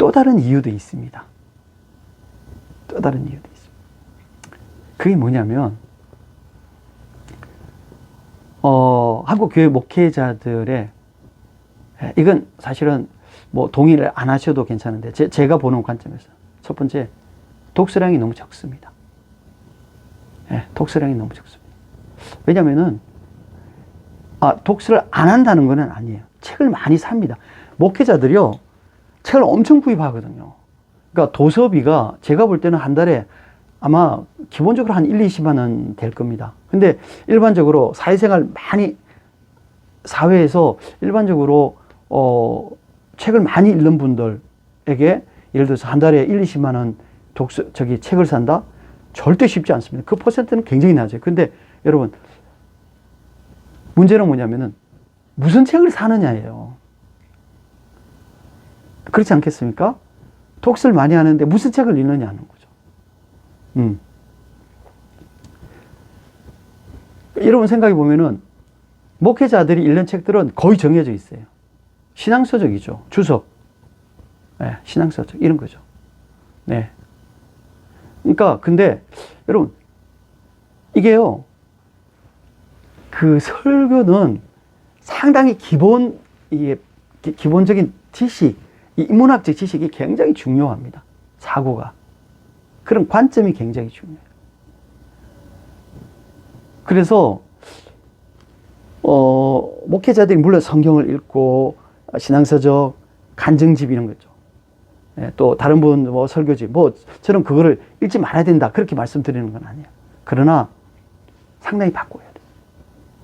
또 다른 이유도 있습니다. 또 다른 이유도 있습니다. 그게 뭐냐면, 한국 교회 목회자들의, 이건 사실은 뭐 동의를 안 하셔도 괜찮은데, 제가 보는 관점에서. 첫 번째, 독서량이 너무 적습니다. 독서량이 너무 적습니다. 왜냐면은, 독서를 안 한다는 건 아니에요. 책을 많이 삽니다. 목회자들이요, 책을 엄청 구입하거든요. 그러니까 도서비가 제가 볼 때는 한 달에 아마 기본적으로 한 1, 20만 원 될 겁니다. 근데 일반적으로 사회생활 많이, 사회에서 일반적으로, 책을 많이 읽는 분들에게 예를 들어서 한 달에 1, 20만 원 책을 산다? 절대 쉽지 않습니다. 그 퍼센트는 굉장히 낮아요. 근데 여러분, 문제는 뭐냐면은 무슨 책을 사느냐예요. 그렇지 않겠습니까? 독서를 많이 하는데 무슨 책을 읽느냐는 거죠. 여러분 생각해 보면은 목회자들이 읽는 책들은 거의 정해져 있어요. 신앙서적이죠. 주석. 신앙서적. 이런 거죠. 네. 그러니까, 근데, 여러분, 이게요, 그 설교는 상당히 기본적인 지식, 이 인문학적 지식이 굉장히 중요합니다. 사고가. 그런 관점이 굉장히 중요해요. 그래서, 목회자들이 물론 성경을 읽고, 신앙서적, 간증집 이런 거죠. 또 다른 분 뭐 설교집, 저는 그거를 읽지 말아야 된다 그렇게 말씀드리는 건 아니에요. 그러나 상당히 바꿔야 돼요.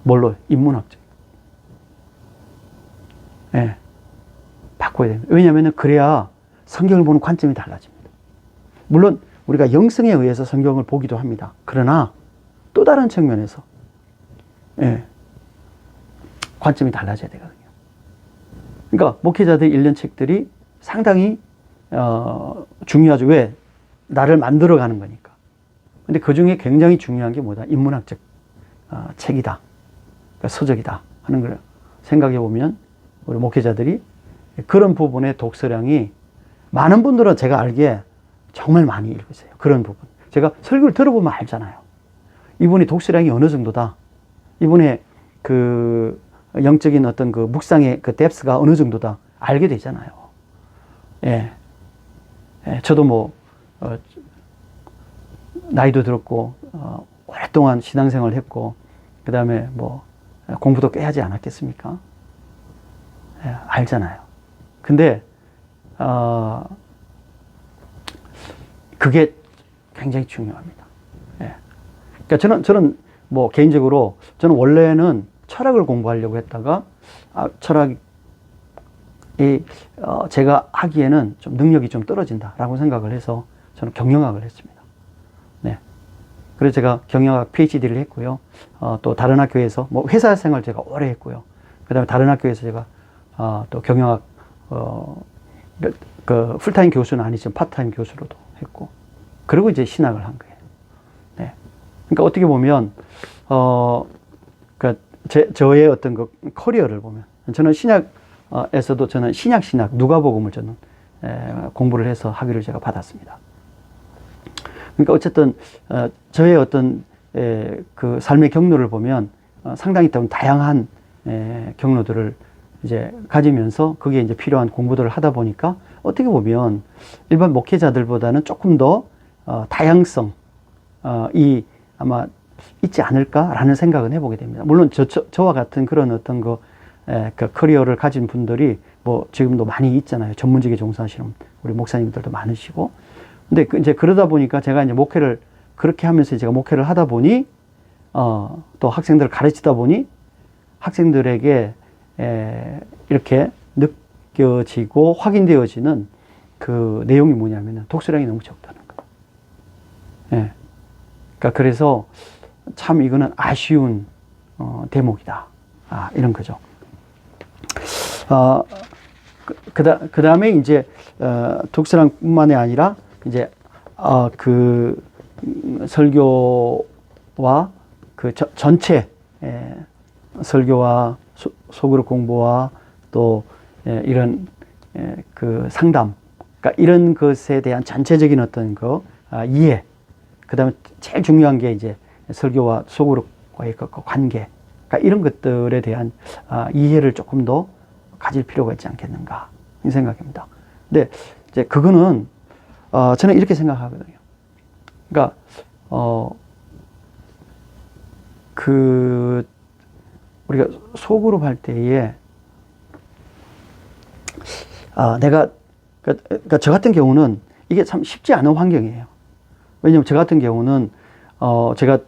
뭘로? 인문학적. 바꿔야 됩니다. 왜냐하면 그래야 성경을 보는 관점이 달라집니다. 물론 우리가 영성에 의해서 성경을 보기도 합니다. 그러나 또 다른 측면에서 관점이 달라져야 되거든요. 그러니까 목회자들이 읽는 책들이 상당히 중요하죠. 왜? 나를 만들어가는 거니까. 근데 그 중에 굉장히 중요한 게 뭐다? 인문학적 책이다. 그러니까 서적이다 하는 걸 생각해 보면 우리 목회자들이 그런 부분의 독서량이 많은 분들은 제가 알기에 정말 많이 읽으세요. 그런 부분. 제가 설교를 들어보면 알잖아요. 이분이 독서량이 어느 정도다. 이분의 그 영적인 어떤 그 묵상의 그 뎁스가 어느 정도다. 알게 되잖아요. 저도 뭐, 나이도 들었고, 오랫동안 신앙생활을 했고, 그 다음에 뭐, 공부도 꽤 하지 않았겠습니까? 알잖아요. 근데, 그게 굉장히 중요합니다. 그러니까 저는 뭐, 개인적으로, 저는 원래는 철학을 공부하려고 했다가, 철학이 제가 하기에는 좀 능력이 좀 떨어진다라고 생각을 해서 저는 경영학을 했습니다. 네. 그래서 제가 경영학 PhD를 했고요. 또 다른 학교에서 뭐 회사 생활 제가 오래 했고요. 그 다음에 다른 학교에서 제가 또 경영학 그 풀타임 교수는 아니지만 파트타임 교수로도 했고, 그리고 이제 신학을 한 거예요. 네. 그러니까 어떻게 보면 그러니까 저의 어떤 그 커리어를 보면 저는 신학에서도 저는 신약 누가복음을 저는 공부를 해서 학위를 제가 받았습니다. 그러니까 어쨌든 저의 어떤 그 삶의 경로를 보면 상당히 좀 다양한 경로들을 이제 가지면서 그게 이제 필요한 공부들을 하다 보니까 어떻게 보면 일반 목회자들보다는 조금 더 다양성이 아마 있지 않을까라는 생각은 해보게 됩니다. 물론 저와 같은 그런 어떤 그 커리어를 가진 분들이 뭐 지금도 많이 있잖아요. 전문직에 종사하시는 우리 목사님들도 많으시고. 근데 이제 그러다 보니까 제가 이제 목회를 그렇게 하면서 제가 목회를 하다 보니 또 학생들을 가르치다 보니 학생들에게 이렇게 느껴지고 확인되어지는 그 내용이 뭐냐면은 독서량이 너무 적다는 거예요. 그러니까 그래서 참 이거는 아쉬운 대목이다. 이런 거죠. 그 다음에 이제 독서량뿐만이 아니라 이제 그 설교와 그 전체 설교와 소그룹 공부와 또 이런 그 상담 그러니까 이런 것에 대한 전체적인 어떤 이해, 그 다음에 제일 중요한 게 이제 설교와 소그룹과의 그 관계, 그러니까 이런 것들에 대한 이해를 조금 더 가질 필요가 있지 않겠는가 이 생각입니다. 근데 이제 그거는 저는 이렇게 생각하거든요. 그러니까 우리가 소그룹 할 때에 그러니까 저 같은 경우는 이게 참 쉽지 않은 환경이에요. 왜냐하면 저 같은 경우는 제가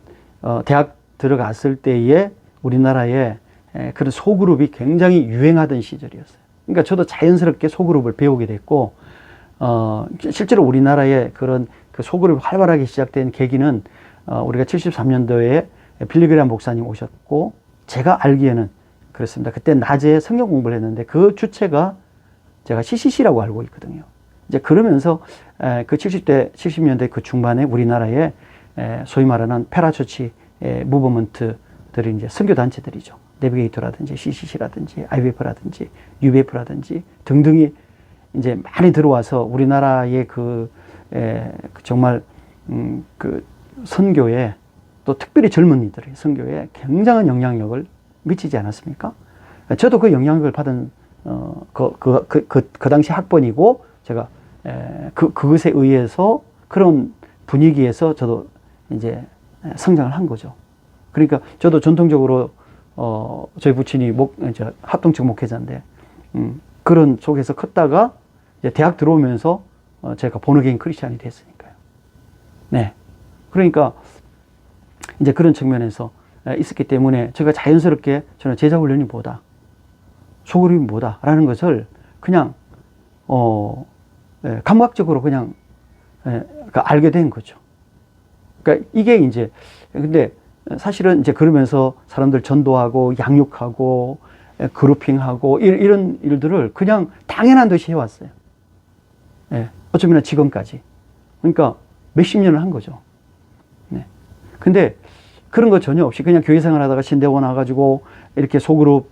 대학 들어갔을 때에 우리나라에 그런 소그룹이 굉장히 유행하던 시절이었어요. 그러니까 저도 자연스럽게 소그룹을 배우게 됐고, 실제로 우리나라에 그런 그 소그룹이 활발하게 시작된 계기는 우리가 73년도에 빌리그레암 목사님 오셨고, 제가 알기에는 그렇습니다. 그때 낮에 성경 공부를 했는데 그 주체가 제가 CCC라고 알고 있거든요. 이제 그러면서 그 70년대 그 중반에 우리나라에 소위 말하는 페라처치 무브먼트들이 이제 선교단체들이죠. 내비게이터라든지 CCC라든지 IBF라든지 UBF라든지 등등이 이제 많이 들어와서 우리나라의 정말 그 선교에, 또 특별히 젊은이들의 선교에 굉장한 영향력을 미치지 않았습니까? 저도 그 영향력을 받은 그 당시 학번이고, 제가 그것에 의해서 그런 분위기에서 저도 이제 성장을 한 거죠. 그러니까 저도 전통적으로 저희 부친이 합동측 목회자인데 그런 속에서 컸다가 이제 대학 들어오면서 제가 본어게인 크리스찬이 됐으니까요. 네. 그러니까 이제 그런 측면에서 있었기 때문에 제가 자연스럽게 저는 제자훈련이 뭐다, 소그룹이 뭐다라는 것을 그냥 감각적으로 그냥 알게 된 거죠. 그러니까 이게 이제, 근데 사실은 이제 그러면서 사람들 전도하고 양육하고 그룹핑하고 이런 일들을 그냥 당연한 듯이 해왔어요. 어쩌면 지금까지. 그러니까 몇십 년을 한 거죠. 네. 근데 그런 거 전혀 없이 그냥 교회 생활하다가 신대원 와가지고 이렇게 소그룹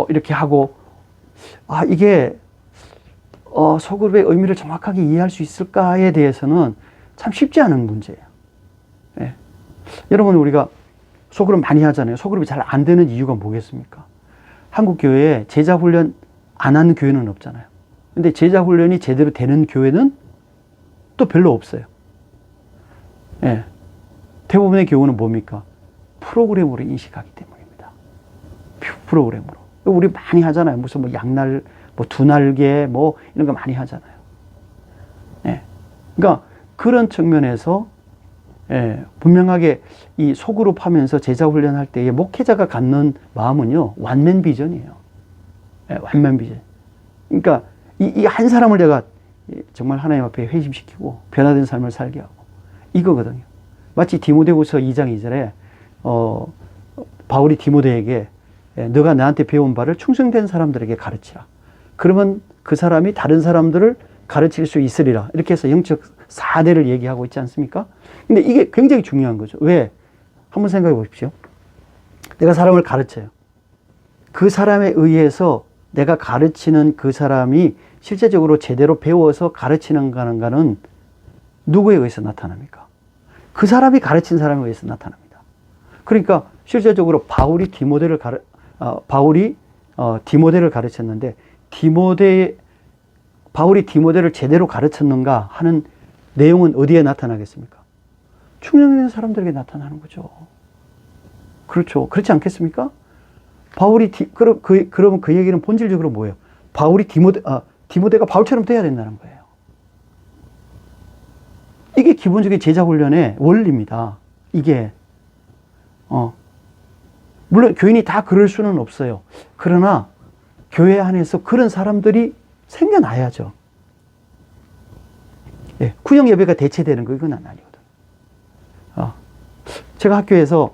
이렇게 하고, 이게 소그룹의 의미를 정확하게 이해할 수 있을까에 대해서는 참 쉽지 않은 문제예요. 네. 여러분, 우리가 소그룹 많이 하잖아요. 소그룹이 잘 안 되는 이유가 뭐겠습니까? 한국 교회에 제자 훈련 안 하는 교회는 없잖아요. 근데 제자 훈련이 제대로 되는 교회는 또 별로 없어요. 네. 대부분의 교회는 뭡니까? 프로그램으로 인식하기 때문입니다. 프로그램으로. 우리 많이 하잖아요. 무슨 양날, 두 날개, 이런 거 많이 하잖아요. 네. 그러니까 그런 측면에서 분명하게 이 소그룹 하면서 제자 훈련할 때에 목회자가 갖는 마음은요, 완맨 비전이에요. 완맨 비전. 그러니까 이 한 사람을 내가 정말 하나님 앞에 회심시키고 변화된 삶을 살게 하고, 이거거든요. 마치 디모데후서 2장 2절에 바울이 디모데에게 너가 나한테 배운 바를 충성된 사람들에게 가르치라. 그러면 그 사람이 다른 사람들을 가르칠 수 있으리라. 이렇게 해서 영적 4대를 얘기하고 있지 않습니까? 근데 이게 굉장히 중요한 거죠. 왜? 한번 생각해 보십시오. 내가 사람을 가르쳐요. 그 사람에 의해서 내가 가르치는 그 사람이 실제적으로 제대로 배워서 가르치는가는 누구에 의해서 나타납니까? 그 사람이 가르친 사람에 의해서 나타납니다. 그러니까 실제적으로 바울이 디모데를 가르쳤는데, 바울이 디모데를 제대로 가르쳤는가 하는 내용은 어디에 나타나겠습니까? 충성된 사람들에게 나타나는 거죠. 그렇죠. 그렇지 않겠습니까? 그러면 그 얘기는 본질적으로 뭐예요? 디모데가 바울처럼 돼야 된다는 거예요. 이게 기본적인 제자훈련의 원리입니다. 이게. 물론 교인이 다 그럴 수는 없어요. 그러나 교회 안에서 그런 사람들이 생겨나야죠. 구역 예배가 대체되는 거, 이건 아니거든. 제가 학교에서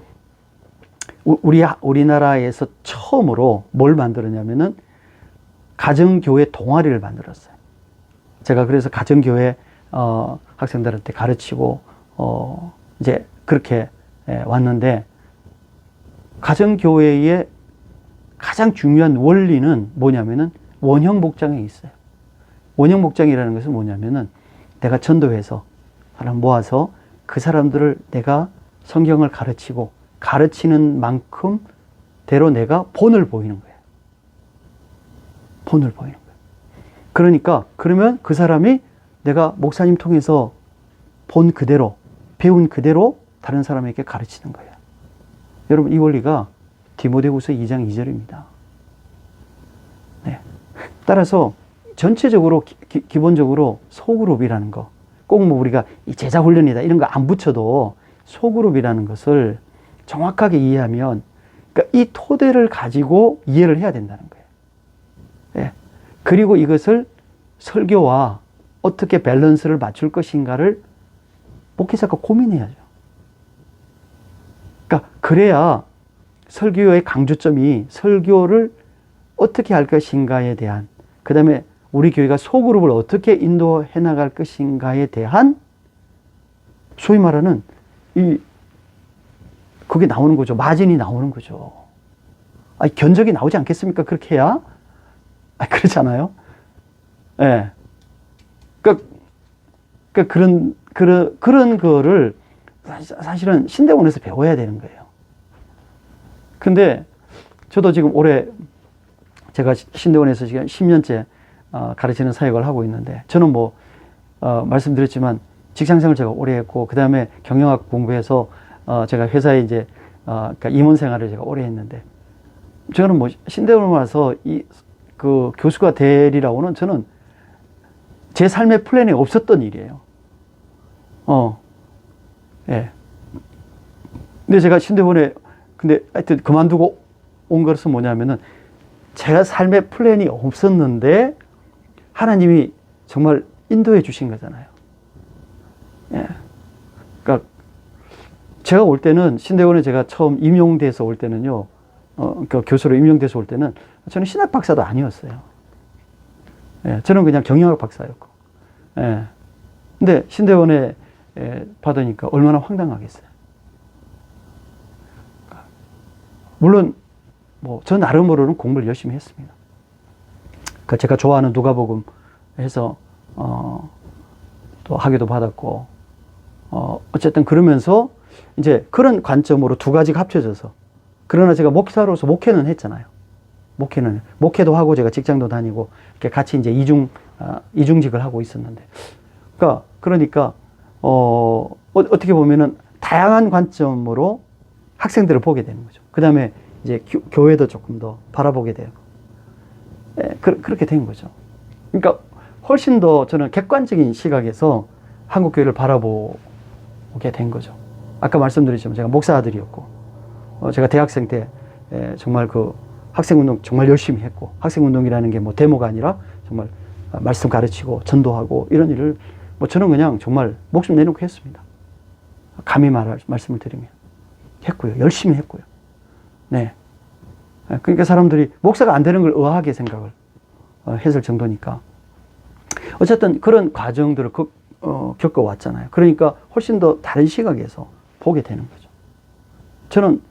우리나라에서 처음으로 뭘 만들었냐면은 가정교회 동아리를 만들었어요. 제가 그래서 가정교회 학생들한테 가르치고 이제 그렇게 왔는데, 가정교회의 가장 중요한 원리는 뭐냐면은 원형 목장에 있어요. 원형 목장이라는 것은 뭐냐면은 내가 전도해서 사람 모아서 그 사람들을 내가 성경을 가르치고 가르치는 만큼 대로 내가 본을 보이는 거예요. 본을 보이는 거예요. 그러니까 그러면 그 사람이 내가 목사님 통해서 본 그대로 배운 그대로 다른 사람에게 가르치는 거예요. 여러분 이 원리가 디모데후서 2장 2절입니다. 네. 따라서 전체적으로 기본적으로 소그룹이라는 거, 꼭 뭐 우리가 이 제자 훈련이다 이런 거 안 붙여도 소그룹이라는 것을 정확하게 이해하면, 그러니까 이 토대를 가지고 이해를 해야 된다는 거예요. 예. 그리고 이것을 설교와 어떻게 밸런스를 맞출 것인가를 목회자가 고민해야죠. 그러니까 그래야 설교의 강조점이 설교를 어떻게 할 것인가에 대한, 그 다음에 우리 교회가 소그룹을 어떻게 인도해 나갈 것인가에 대한 소위 말하는 그게 나오는 거죠. 마진이 나오는 거죠. 아니, 견적이 나오지 않겠습니까? 그렇게 해야? 그렇잖아요. 예. 네. 그런 거를 사실은 신대원에서 배워야 되는 거예요. 근데 저도 지금 올해 제가 신대원에서 지금 10년째 가르치는 사역을 하고 있는데, 저는 말씀드렸지만 직장생활 제가 오래 했고, 그 다음에 경영학 공부해서 제가 회사에 이제 그러니까 임원 생활을 제가 오래 했는데, 저는 신대원 와서 그 교수가 되리라고는 저는 제 삶의 플랜에 없었던 일이에요. 예. 근데 제가 신대원에 근데 하여튼 그만두고 온 것은 뭐냐면은 제가 삶의 플랜이 없었는데 하나님이 정말 인도해 주신 거잖아요. 예. 그러니까 제가 올 때는 신대원에 제가 처음 임용돼서 올 때는요, 그러니까 교수로 임용돼서 올 때는 저는 신학 박사도 아니었어요. 예. 저는 그냥 경영학 박사였고. 예. 근데 신대원에 받으니까 얼마나 황당하겠어요. 물론 저 나름으로는 공부를 열심히 했습니다. 그러니까 제가 좋아하는 누가복음 해서 또 학위도 받았고, 어쨌든 그러면서 이제 그런 관점으로 두 가지가 합쳐져서, 그러나 제가 목사로서 목회는 했잖아요. 목회도 하고 제가 직장도 다니고 이렇게 같이 이제 이중직을 하고 있었는데, 그러니까 어떻게 보면은 다양한 관점으로 학생들을 보게 되는 거죠. 그 다음에 이제 교회도 조금 더 바라보게 되고, 그렇게 된 거죠. 그러니까 훨씬 더 저는 객관적인 시각에서 한국 교회를 바라보게 된 거죠. 아까 말씀드렸지만 제가 목사 아들이었고, 제가 대학생 때 정말 그 학생운동 정말 열심히 했고, 학생운동이라는 게 데모가 아니라 정말 말씀 가르치고 전도하고 이런 일을 저는 그냥 정말 목숨 내놓고 했습니다. 감히 말씀을 드리면 했고요. 열심히 했고요. 네. 그러니까 사람들이 목사가 안 되는 걸 의아하게 생각을 했을 정도니까, 어쨌든 그런 과정들을 겪어왔잖아요. 그러니까 훨씬 더 다른 시각에서 보게 되는 거죠. 저는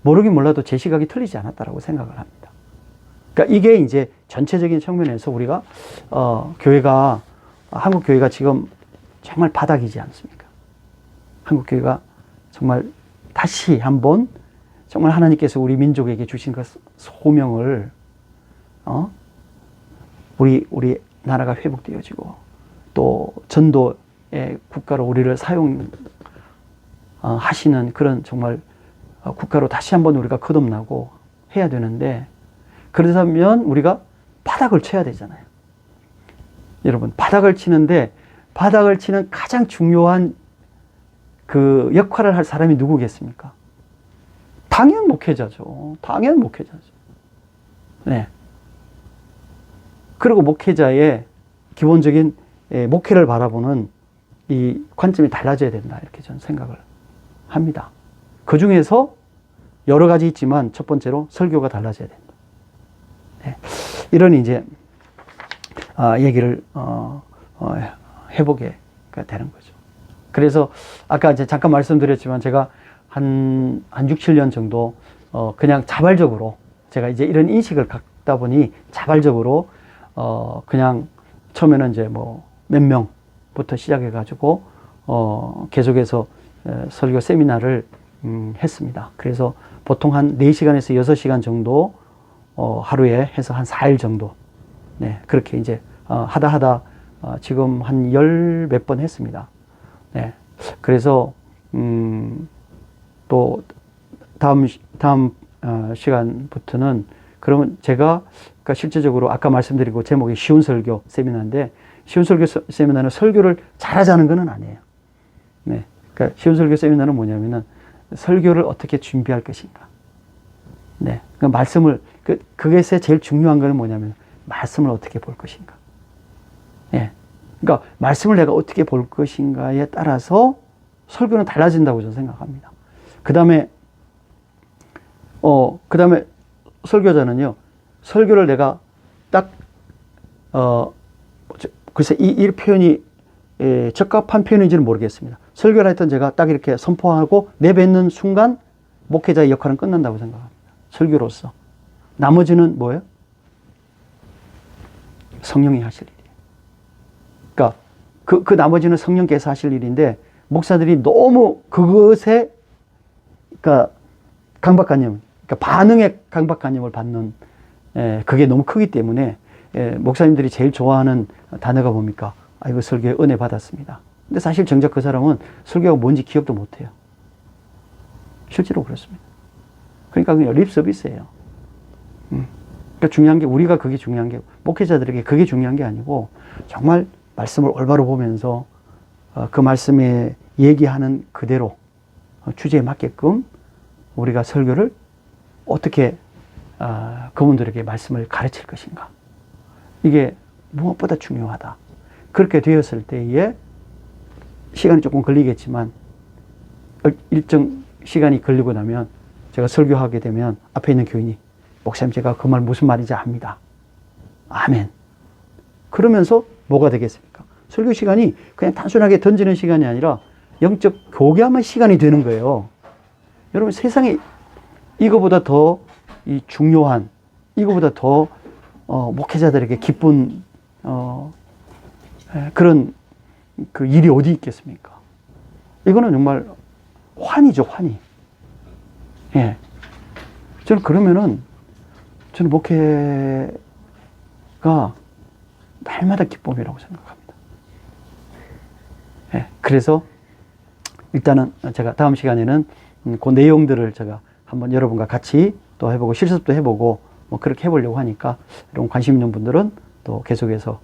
모르긴 몰라도 제 시각이 틀리지 않았다라고 생각을 합니다. 그러니까 이게 이제 전체적인 측면에서 우리가 한국 교회가 지금 정말 바닥이지 않습니까? 한국 교회가 정말 다시 한번 정말 하나님께서 우리 민족에게 주신 그 소명을 우리 나라가 회복되어지고, 또 전도의 국가로 우리를 사용하시는 그런 정말 국가로 다시 한번 우리가 거듭나고 해야 되는데, 그러려면 우리가 바닥을 쳐야 되잖아요. 여러분, 바닥을 치는데 바닥을 치는 가장 중요한 그 역할을 할 사람이 누구겠습니까? 당연 목회자죠. 당연 목회자죠. 네. 그리고 목회자의 기본적인 목회를 바라보는 이 관점이 달라져야 된다, 이렇게 저는 생각을 합니다. 그 중에서 여러 가지 있지만 첫 번째로 설교가 달라져야 된다. 네. 이런 이제 얘기를 해보게 되는 거죠. 그래서 아까 이제 잠깐 말씀드렸지만 제가 한 6, 7년 정도 그냥 자발적으로, 제가 이제 이런 인식을 갖다 보니 자발적으로 그냥 처음에는 이제 뭐 몇 명부터 시작해가지고 계속해서 설교 세미나를 했습니다. 그래서 보통 한 4시간에서 6시간 정도 하루에 해서 한 4일 정도, 네, 그렇게 이제 하다 지금 한 10 몇 번 했습니다. 네, 그래서 또 다음 시간부터는 그러면 제가 그러니까 실제적으로 아까 말씀드리고 제목이 쉬운 설교 세미나인데, 쉬운 설교 세미나는 설교를 잘하자는 건 아니에요. 네, 그러니까 쉬운 설교 세미나는 뭐냐면은 설교를 어떻게 준비할 것인가. 네, 그러니까 말씀을 그것에 제일 중요한 건 뭐냐면 말씀을 어떻게 볼 것인가. 예, 그러니까 말씀을 내가 어떻게 볼 것인가에 따라서 설교는 달라진다고 저는 생각합니다. 그 다음에 설교자는요, 설교를 내가 딱, 글쎄, 이 표현이 적합한 표현인지는 모르겠습니다. 설교를 했던 제가 딱 이렇게 선포하고 내뱉는 순간 목회자의 역할은 끝난다고 생각합니다. 설교로서. 나머지는 뭐예요? 성령이 하실 일이에요. 그러니까 그 나머지는 성령께서 하실 일인데, 목사들이 너무 그것에, 그러니까 강박관념, 그러니까 반응의 강박관념을 받는, 그게 너무 크기 때문에 목사님들이 제일 좋아하는 단어가 뭡니까? 이거 설교에 은혜 받았습니다. 근데 사실 정작 그 사람은 설교가 뭔지 기억도 못해요. 실제로 그렇습니다. 그러니까 그냥 립 서비스예요. 그러니까 중요한 게, 우리가 그게 중요한 게, 목회자들에게 그게 중요한 게 아니고, 정말 말씀을 올바로 보면서 그 말씀에 얘기하는 그대로 주제에 맞게끔 우리가 설교를 어떻게 그분들에게 말씀을 가르칠 것인가. 이게 무엇보다 중요하다. 그렇게 되었을 때에 시간이 조금 걸리겠지만, 일정 시간이 걸리고 나면 제가 설교하게 되면 앞에 있는 교인이, 목사님 제가 그 말 무슨 말인지 압니다. 아멘. 그러면서 뭐가 되겠습니까? 설교 시간이 그냥 단순하게 던지는 시간이 아니라 영적 교감의 시간이 되는 거예요. 여러분, 세상에 이거보다 더 중요한, 이거보다 더 목회자들에게 기쁜 그런 그 일이 어디 있겠습니까? 이거는 정말 환희죠, 환희. 예. 저는 그러면은, 저는 목회가 날마다 기쁨이라고 생각합니다. 예. 그래서 일단은 제가 다음 시간에는 그 내용들을 제가 한번 여러분과 같이 또 해보고 실습도 해보고 뭐 그렇게 해보려고 하니까, 여러분 관심 있는 분들은 또 계속해서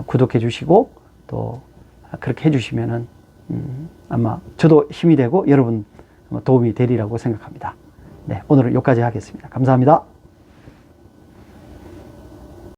구독해 주시고 또 그렇게 해주시면은 아마 저도 힘이 되고 여러분 도움이 되리라고 생각합니다. 네, 오늘은 여기까지 하겠습니다. 감사합니다.